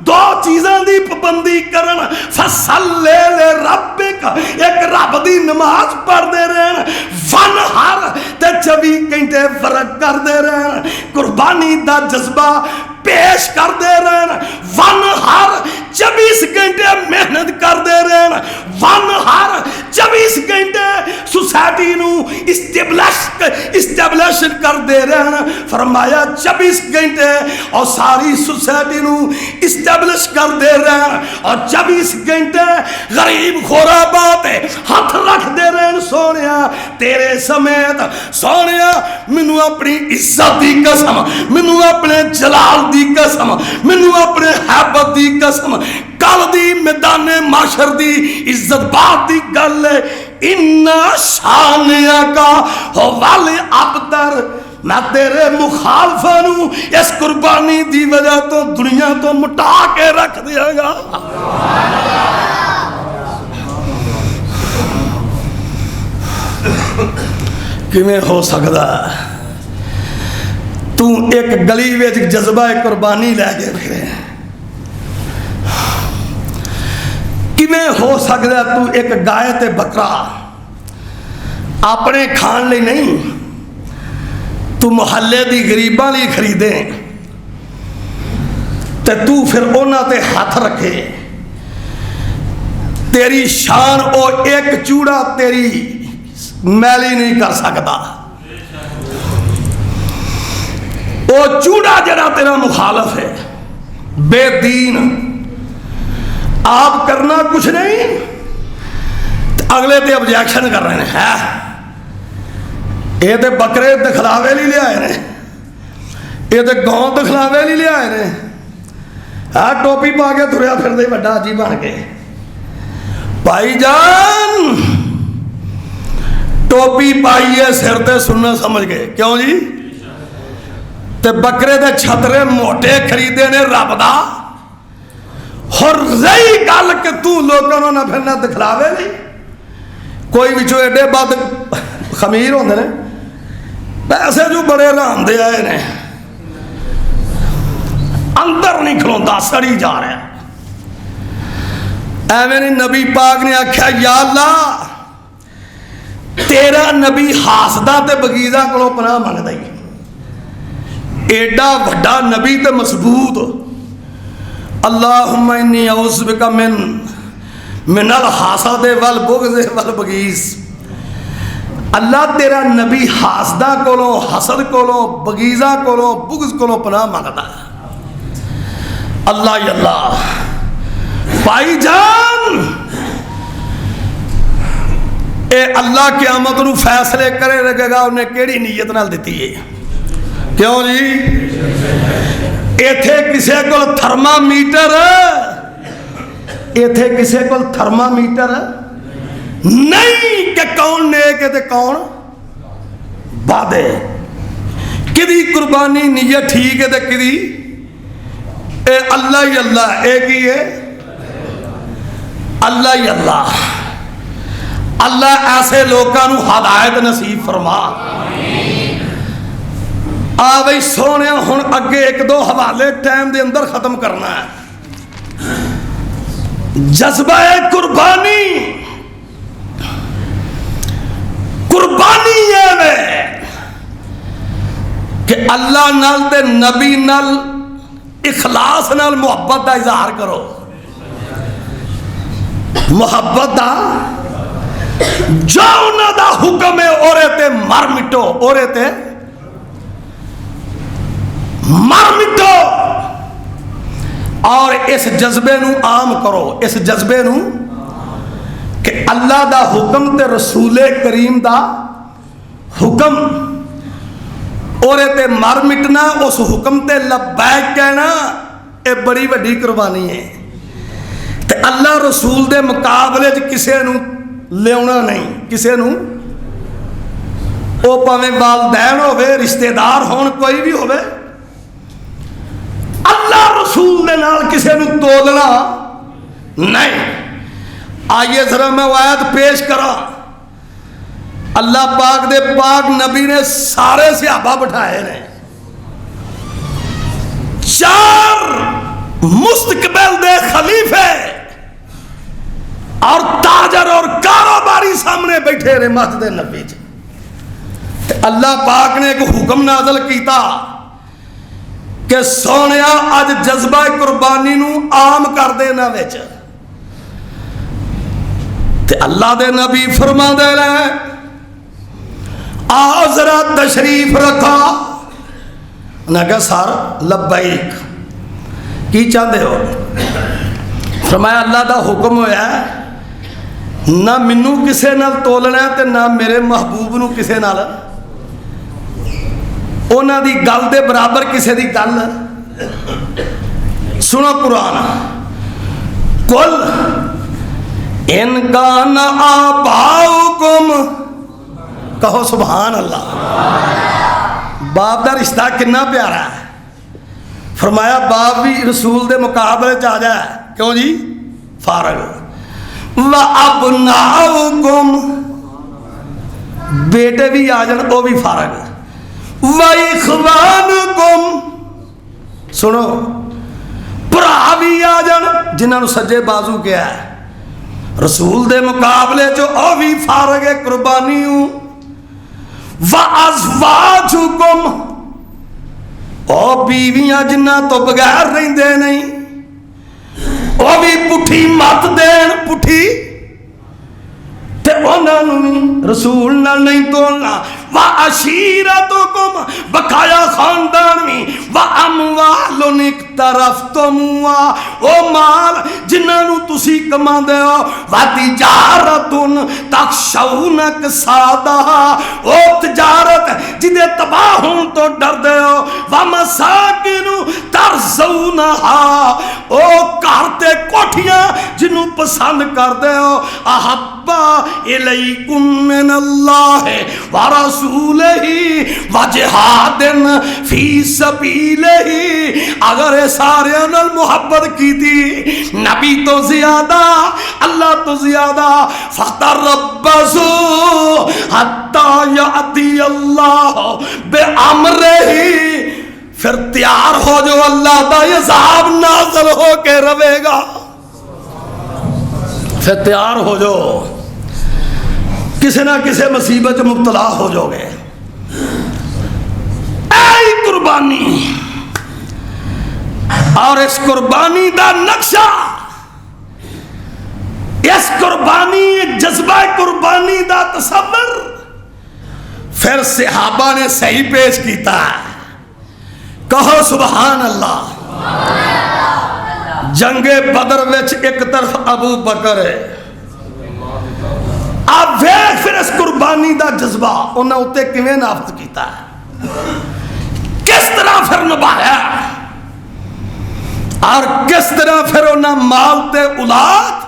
दो चीज़ों की पाबंदी करन। फसल्ले ले रब्बिक, एक रब दी नमाज पढ़ते रहन, वन हर ते 24 घंटे फर्क करते रहन, कुर्बानी का जज्बा पेश करते रहन, वन हर 24 घंटे मेहनत करते रहन, वन हर 24 घंटे सोसाइटी नू इस्टेब्लिश करते रहन। फरमाया 24 घंटे और सारी सोसाइटी नू इस्टेब्लिश करते रहन और 24 घंटे गरीब खोराबा पे हाथ रखते रहन। सोनिया तेरे समेत, सोनिया मैनू अपनी इज्जत की कसम, मैनू अपने जलाल दी कसम, मैनू अपने हैबत दी कसम, कल दी मैदाने माशर दी इज्जत बात दी गल है। इन्ना शानिया का हो वाले अबतर, मैं तेरे मुखालफा नू इस कुर्बानी दी वजह तो दुनिया तो मुटा के रख दियांगा। किवें हो सकदा तू एक गली विच जज्बा कुर्बानी लैके फिरे? किवें हो सकदा तू एक गाय ते बकरा अपने खाण लई नहीं, तू मुहल्ले दी गरीबां लई खरीदे ते तू फिर उन्हां ते हाथ रखे? तेरी शान ओ एक चूड़ा तेरी मैली नहीं कर सकता। वो चूड़ा जरा तेरा मुखालफ है, बेदीन, आप करना कुछ नहीं, अगले ते ऑब्जेक्शन कर रहे हैं। ये तो बकरे दिखलावे नहीं लियाए ने, ये तो गांव दिखलावे नहीं लियाए ने। टोपी पा के तुरया फिरदे वड्डा जी बन के। भाईजान टोपी पाई है सिर ते सुनना समझ गए क्यों जी? ते बकरे दे छतरे मोटे खरीदे ने रब दा। और रही गल कि तू लोगों ना फिरना दिखलावे नहीं, कोई विचों एडे बद खमीर होंदे ने, पैसे जो बड़े आराम दे आए ने, अंदर नहीं खलोंदा, सड़ी जा रहा। एवें नहीं नबी पाक ने आख्या या अल्लाह तेरा नबी हासदा ते बगीदा को पनाह मंगदा ही, एडा वड्डा नबी ते मजबूत, अल्लाहुम्मा इन्नी औज़ु बिका मिनल हासद वल बुग़्ज़ वल बगीज़। अल्लाह तेरा नबी हासदा कोलों, हसद कोलों, बगीज़ा कोलों, बुग़्ज़ कोलों पनाह मंगदा है। अल्लाह ही अल्लाह। भाईजान ए अल्लाह क़यामत नूं फैसले करे लगेगा उन्हें केड़ी नीयत नाल दित्ती है। क्यों जी? इत्थे किसे कोल थर्मामीटर, इत्थे किसे कोल थर्मामीटर नहीं कि कौन नेक है ते कौन वादे, किदी कुर्बानी नीयत ठीक है ते किदी ए अल्लाह ही अल्लाह। एक ही है अल्लाह ही अल्लाह। अल्लाह ऐसे लोगों को हदायत नसीब फरमा। आ बई सोने हुण अगे एक दो हवाले टाइम दे अंदर खत्म करना है। जज्बा कुर्बानी, कुर्बानी है कि अल्लाह नाल ते नबी नाल इखलास नाल मुहब्बत का इजहार करो। मुहब्बत का जो उन्हां दा हुक्म है ओरे ते मर मिटो, ओरे ते मर मिटो। और इस जज्बे नू आम करो, इस जज्बे नू कि अल्लाह दा हुक्म ते रसूले करीम दा हुक्म ओरे ते मर मिटना, उस हुक्म ते लब्बैक कहना, ये बड़ी वड्डी कुर्बानी है। ते अल्लाह रसूल दे मुकाबले च किसे नू लियाउणा नहीं, किसे नू ओ भावें वालदैन होवे, रिश्तेदार होण, कोई भी होवे, अल्लाह रसूल दे नाल किसे नू तोलना नहीं। आइए जरा मैं आयत पेश करा। अल्लाह पाक दे पाक नबी ने सारे सहाबा बिठाए ने, चार मुस्तकबिल दे खलीफे और ताजर और कारोबारी सामने बैठे रहे मस्जिद नबी च। अल्लाह पाक ने एक हुक्म नाज़िल किया कि सोनिया अज जज्बा कुर्बानी नू आम कर देना विच। ते अल्लाह दे नबी फरमांदे ने आओ जरा तशरीफ रखा। उन्हें कहा सर लब्बैक, की चाहते हो? फरमाया अल्लाह दा हुक्म होया ना मैनू किसे नाल तोलना ते ना मेरे महबूब नू किसे नाल, उन्हां दी गल दे बराबर किसे दी गल। सुनो कुरान, कुल इनका न आबाउकुम, कहो सुभान अल्लाह। बाप का रिश्ता कितना प्यारा है। फरमाया बाप भी रसूल दे मुकाबले च आ जाए, क्यों जी? फारग। व अबनाउकुम, बेटे भी आ जान वो भी फारग। व इखवानुकुम, सुनो भरा भी आ जान जिन्होंने सज्जे बाजू किया है, रसूल दे मुकाबले चो ओ भी फारग है कुर्बानी। व अज़वाजुकुम, ओ बीवियां जिन्हां तो बगैर रहिंदे नहीं, ओ भी पुठी मत देन, पुठी ते उन्हां नूं भी रसूल नाल नहीं तोलना। व अशीरतुकुम, बकाया खानदान भी। व अमवालुन इक्तरफ्तमुहा, ओ माल जिन्हां नूं तुसी कमांदे हो। व तिजारतुन तखशौना कसादहा, ओ तिजारत जिदे तबाह होण तो डरदे हो। व मसाकिनु तरज़ौनहा, ओ घर ते कोठियां जिन्हों पसंद करदे हो। अहब्बा इलैकुम मिनल्लाहि व रसूलिही व जिहादिन फी सबीलिही। अगर ये सारे नाल मुहब्बत की थी, नबी तो ज्यादा, अल्लाह तो ज्यादा, फतरब्बसू हत्ता याती अल्लाह बिअम्रिही, फिर तैयार हो जो अल्लाह का अज़ाब नाज़िल हो के रवेगा। फिर तैयार हो जो, किसी ना किसी मुसीबत मुब्तला हो जाओगे। ऐ कुर्बानी और इस कुर्बानी का नक्शा, इस कुर्बानी जज्बा कुर्बानी का तसव्वुर फिर सहाबा ने सही पेश किया। कहो सुभान अल्लाह। जंगे बदर विच एक तरफ अबू बकर है, आप वेख फिर इस कुर्बानी का जज्बा उन्हें उत्ते किवें नाफत किया, किस तरह फिर निभाया और किस तरह फिर उन्हें माल ते औलाद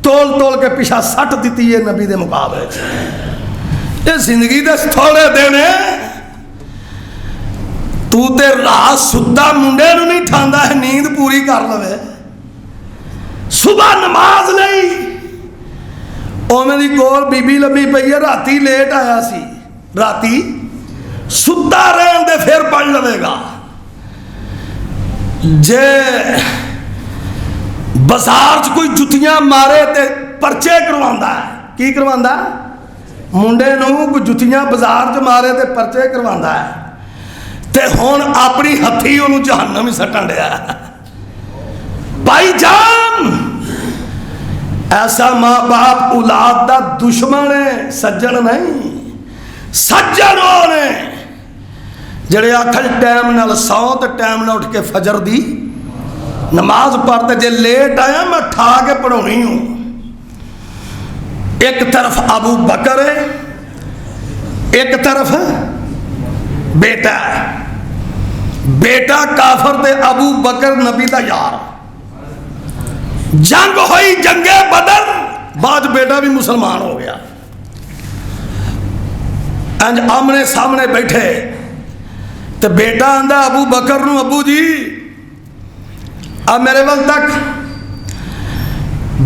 तोल तोल के पिछा सट दी है नबी के मुकाबले। ये जिंदगी दे थोड़े दिन तू ते रात सुता मुंडे नूं नहीं ठांदा है नींद पूरी कर लवे, सुबह नमाज नहीं, उवें दी कोल बीबी लम्मी पई है, राती लेट आया सी, राती सुता रहन दे फिर पढ़ लवेगा। जे बाजार च कोई जुतियां मारे ते परचे करवांदा है, की करवांदा, मुंडे नूं कोई जुतियां बाजार च मारे ते परचे करवांदा है, ते हुण अपनी हथी उहनूं जहन्नम ही सट्टण दिया। भाई जान, ऐसा माँ बाप औलाद का दुश्मन है, सज्जन नहीं। सज्जन वो ने जिहड़े आखन टाइम नाल सौ तो टाइम नाल उठ के फजर दी नमाज पढ़ते, जे लेट आया मैं ठा के पढ़ानी हूँ। एक तरफ अबू बकर है, एक तरफ बेटा है, बेटा काफर ते अबू बकर नबी का यार। जंग हुई जंगे बदर, बाद बेटा भी मुसलमान हो गया। अंज आमने सामने बैठे तो बेटा आंदा अबू बकर नूं, अबू जी आ मेरे वल तक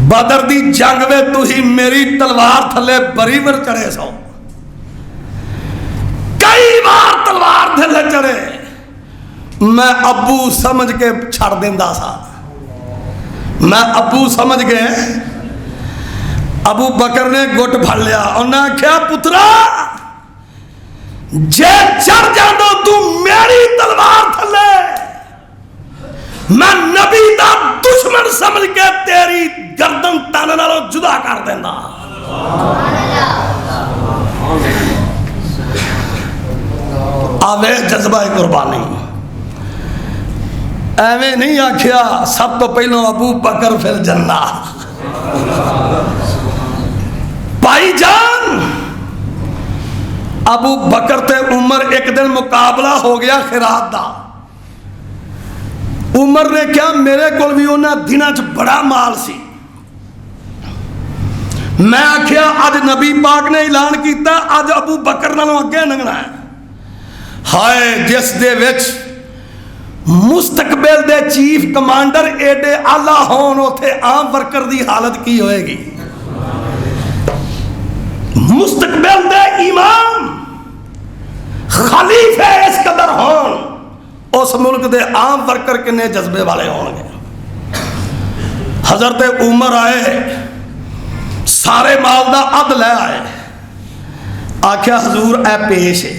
बदर दी जंग में तुसी मेरी तलवार थले बरी वर चढ़े सो, कई बार तलवार थले चढ़े, मैं अबू समझ के छड़ देंदा सा, मैं अबू समझ गए। अबू बकर ने गुट फड़ लिया, उन्हें आख्या पुत्रा जे चढ़ जादो तू मेरी तलवार थले, मैं नबी दा दुश्मन समझ के तेरी गर्दन तन नालों जुदा कर देंदा। आवे जज्बा कुर्बानी, एवें नहीं आख्या सब तो पहलों अबू बकर फिर जन्ना। भाईजान, अबू बकर ते उमर एक दिन मुकाबला हो गया खिरात दा। उमर ने क्या, मेरे को भी उन्होंने दिनों च बड़ा माल सी, मैं आख्या अज नबी पाक ने ऐलान किया अज अबू बकर नालों अगे लंघना है। हाय जिस दे विच मुस्तकबिल दे चीफ कमांडर एडे आला होन, उथे आम वर्कर की हालत की होएगी। मुस्तकबिल दे इमाम खलीफे इस कदर होन, उस मुल्क दे आम वर्कर किन्ने जज्बे वाले होंगे। हजरत उमर आए, सारे माल का अध लै आए, आख्या हजूर ए पेश है।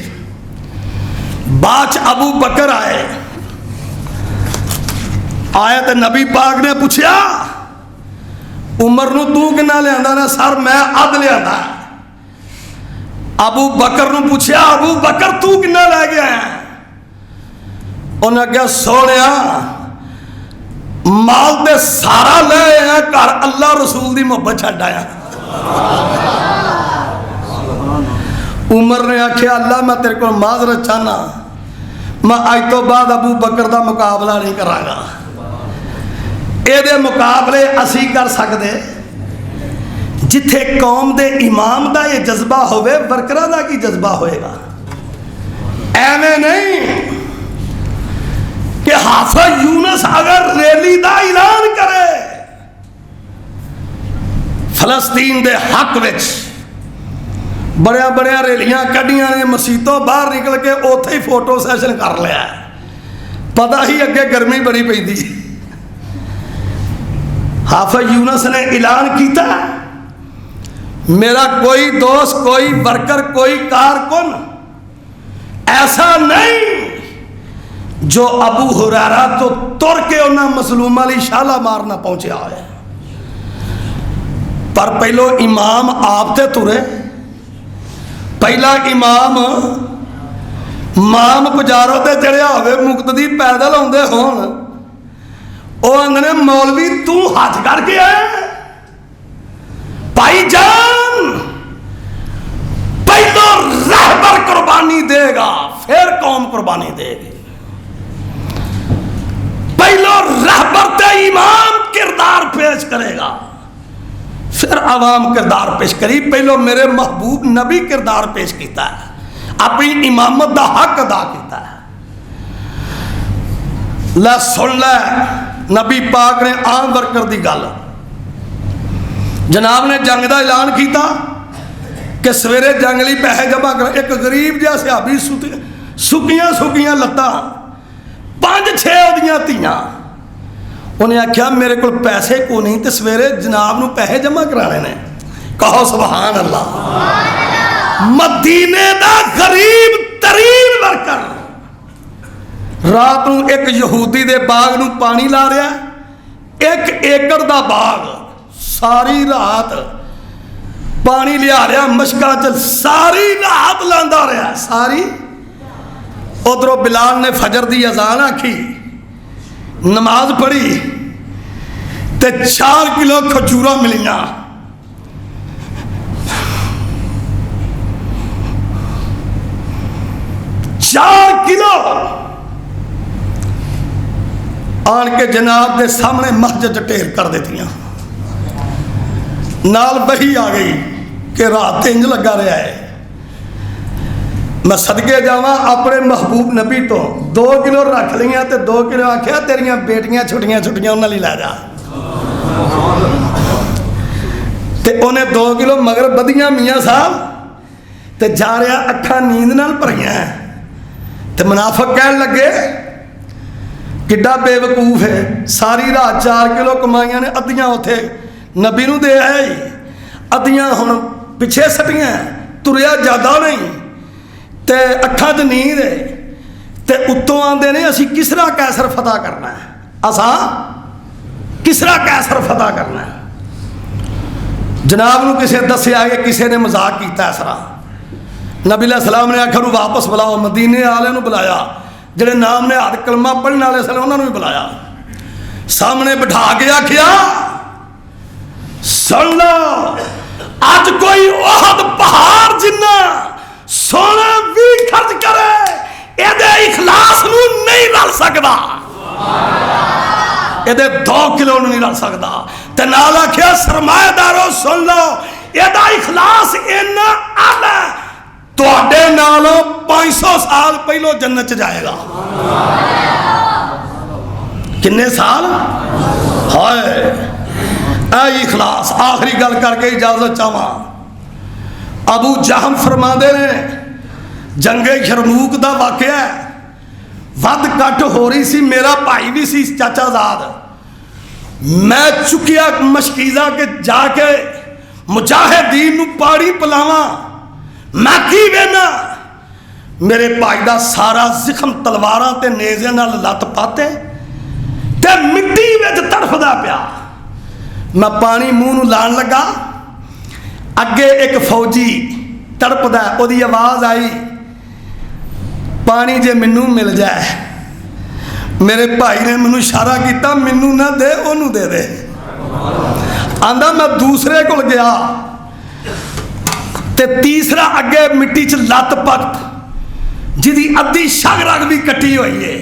बाद अबू बकर आए तो नबी पाक ने पूछा उमर नूं तू किन्ना लियांदा ना, सर मैं अध लियांदा। अबू बकर नूं पूछा अबू बकर तू किन्ना लै गया है, उन्हें क्या सोनिया माल ते सारा ले आया, घर अल्लाह रसूल की मोहब्बत छड्ड आया। उमर ने आख्या अल्लाह मैं तेरे को माजरत चाहना, मैं अज तो बाद अबू बकर का मुकाबला नहीं करांगा। ये मुकाबले असी कर सकते जिथे कौम के इमाम का यह जज्बा होवे, वर्करां का की जज्बा होएगा। एवें नहीं कि हाफिज यूनुस अगर रैली का ऐलान करे फलस्तीन के हक विच, बड़िया बड़िया रैलियां कढ़िया ने, मसीतों बाहर निकल के उथे ही फोटो सैशन कर लिया, पता ही अगे गर्मी बड़ी पैंदी। हाफिज यूनुस ने ऐलान किया मेरा कोई दोस्त, कोई वर्कर, कोई कारकुन ऐसा नहीं जो अबू हुरैरा तो तुर के उन्हें मसलूम अली शालामार ना पहुंचा है, पर पहलो इमाम आप ते तुरे। पहला इमाम माम गुजारो ते चढ़िया होवे, मुक्तदी पैदल आउंदे होण, ओ आंदे मौलवी तू हाथ करके आए भाईजान, पहलो रहबर कुर्बानी देगा फिर कौम कुर्बानी देगी। पहलो रहबर ते इमाम किरदार पेश करेगा, फिर आवाम किरदार पेश करी। पहलो मेरे महबूब नबी किरदार पेश किया है, अपनी इमामत का हक अदा किया है। लै सुन लै, नबी पाक ने आम वर्कर की गल, जनाब ने जंग का ऐलान किया कि सवेरे जंग लिए पैसे जमा कर। एक गरीब जहा सिहाबी सुकियां सुकियां लत्तां, 5-6 ओदियां धीआं, उन्हें आख्या मेरे को पैसे को नहीं तो सवेरे जनाब नूं पैसे जमा कराने ने। कहो सुभान अल्लाह। मदीने दा गरीब तरीन वर्कर रात नूं एक यहूदी दे बाग नूं पानी ला रहा, 1 एकड़ दा बाग, सारी रात पानी लिया रहा, मशका च सारी रात लांदा रहा सारी। उधरों बिलाल ने फजर की अजान आखी, नमाज पढ़ी ते 4 किलो खजूरा मिलियां। चार किलो आन के जनाब के सामने मस्जिद ढेर कर देती, नाल बही आ गई कि रात इंज लगा रहा है। मैं सदके जावा अपने महबूब नबी तो 2 किलो रख लिया तो 2 किलो आख्या तेरिया बेटियां छुट्टियां छुट्टियां उन्होंने लै जा। ते उन्हें 2 किलो मगर बदियां मियाँ साहब ते जा रहा, अखा नींद नाल भरियां। ते मुनाफिक कहन लगे किड्डा बेवकूफ है, सारी रात 4 किलो कमाइया ने, अद्धियां उथे नबी नूं दे आए, अद्धियां हुण पिछे सटियां, तुरिया ज्यादा नहीं ते अखा च नींद है। ते उत्तों आंदे ने असीं किसरा कैसर फतह करना है, असां किसरा कैसर फतह करना है। जनाब नूं किसे दस्सिया कि किसी ने मजाक किया इस तरह। नबी अलैहिस्सलाम ने आखिया वापस बुलाओ, मदीने वाले नूं बुलाया, जिहड़े नाम ने हद कलमा पढ़ने वाले सन उन्होंने भी बुलाया, सामने बिठा के आखिया सुन लो, अज कोई ओहद पहाड़ जिन्ना सोना भी खर्च करे एदे इखलास नूं नहीं रल सकदा, एदे 2 किलो नहीं रल सकदा। ते नाल आखिया सरमाएदारो सुन लो, एदा इखलास इन्ना आला तुहाडे नालों 500 साल पहलों जन्नत च जाएगा। किन्ने साल? हाय ऐ इखलास। आखिरी गल करके इजाजत चाहवा, अबू जहम फरमाते ने जंगे यरमूक का वाकया वध कट हो रही सी, मेरा भाई भी सी चाचा जाद, मैं चुकिया मशकीजा के जाके मुजाहिदीन नूं पानी पिलावा, मैं की वेना मेरे भाई का सारा जिखम तलवारां ते नेज़े नाल लत पाते ते मिट्टी विच तड़फदा पिया। मैं पानी मूँह नूं लाण लगा, अगे एक फौजी तड़पदा, उहदी आवाज़ आई पानी जे मैनू मिल जाए। मेरे भाई ने मैनू इशारा किया, मैनू ना दे ओनू दे दे। आंदा मैं दूसरे को गया ते तीसरा अगे मिट्टी च लत पट जिदी अद्धी शग रग भी कट्टी हुई है,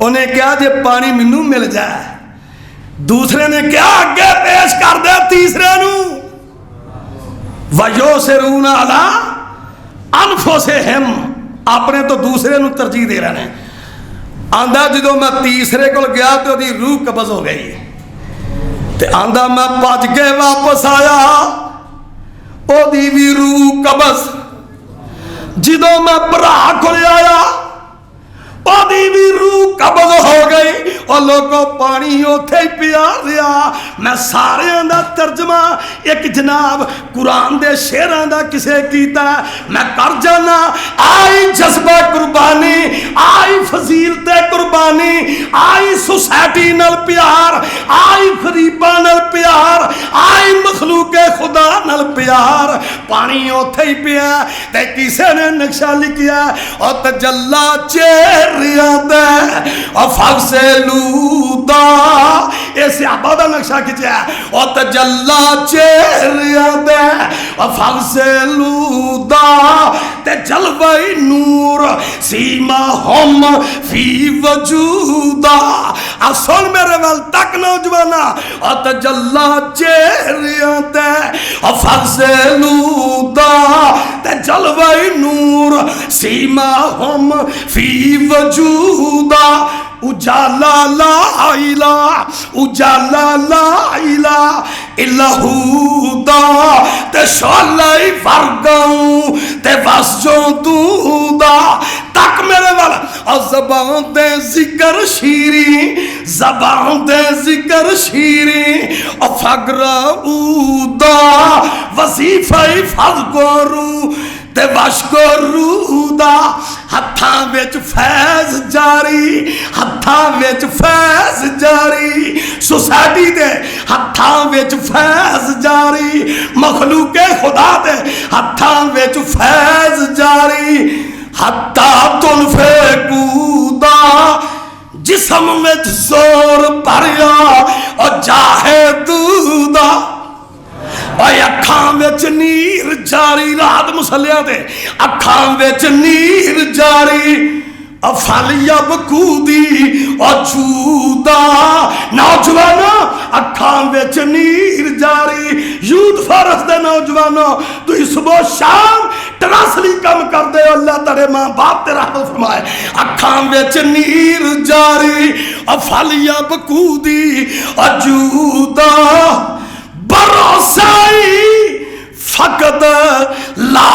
उन्हें कहा जे पानी मैनू मिल जाए। दूसरे ने कहा अगे पेश कर दे तीसरे नू। वयोसिरून अला अनफुसिहिम, अपने तो दूसरे नू तरजीह दे रहे हैं। आंदा जो मैं तीसरे को गया तो उसकी रूह कब्ज हो गई, ते आंदा मैं भज के वापस आया, ओदी भी रूह कब्ज। जो मैं भरा को आया, ओदी भी रूह कब्ज हो गई, और लोगों पानी उथे ही पिया रहा। मैं सारियां दा तर्जमा एक जनाब कुरान दे शेरां दा किसे कीता, मैं कर जाना। आई जज्बा कुर्बानी, आई फजीलत कुर्बानी, आई सोसाइटी नाल प्यार, आई गरीबां नाल प्यार, आई मखलूके खुदा नाल प्यार। पानी उथे ही पिया ते किसे ने नक्शा लिखिया और तजल्ला चेहरिया दे और फगसे लूदा, ये सहाबा दा नक्शा खिंचा और तजल्ला चेहरिया दे और फगसे लूदा ते जलवाई नूर सीमा हम फी वजूदा। अब सुन मेरे वाल तक नौजवाना और तजल्ला चेहरिया दे और फगसे लूदा ते जलवाई नूर सीमा हम फी वजूदा। उजाला ला इला, उजाला ला इला इल्लाहुदा ते शोलाई फरगाऊं ते वसजो दूदा। तक मेरे वाला और ज़बान दे जिक्र शीरी, ज़बान दे जिक्र शीरी और फगरा उदा वजीफा फज गोरू ते वशकोरूदा। हत्थां विच फैज जारी, हत्थां विच फैज जारी, सोसाइटी दे हत्थां विच फैज जारी, मखलूके खुदा दे हत्थां विच फैज जारी। हत्ता तुन फेकूदा जिस्म विच जोर भरिया और जाहे दूदा। अखां विच नीर जारी, रात मुसलिया दे अखां विच नीर जारी अफलिया बकूदी और जूदा। नौजवानों अखां विच नीर जारी, यूथ फारस दे नौजवानों तुम सुबह शाम ट्रांसली कम कर दे, अल्लाह तेरे मां बाप तेरा रहमत फरमाए। अखां विच नीर जारी अफलिया बकूदी और जूदा। भरोसाई फकत ला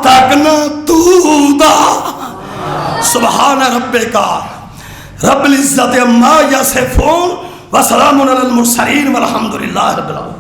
तक न तूदा। सुभान रब्बिका रब्बिल इज्जति अम्मा यसिफून व सलामुन अलल मुरसलीन वल्हम्दुलिल्लाहि रब्बिल आलमीन।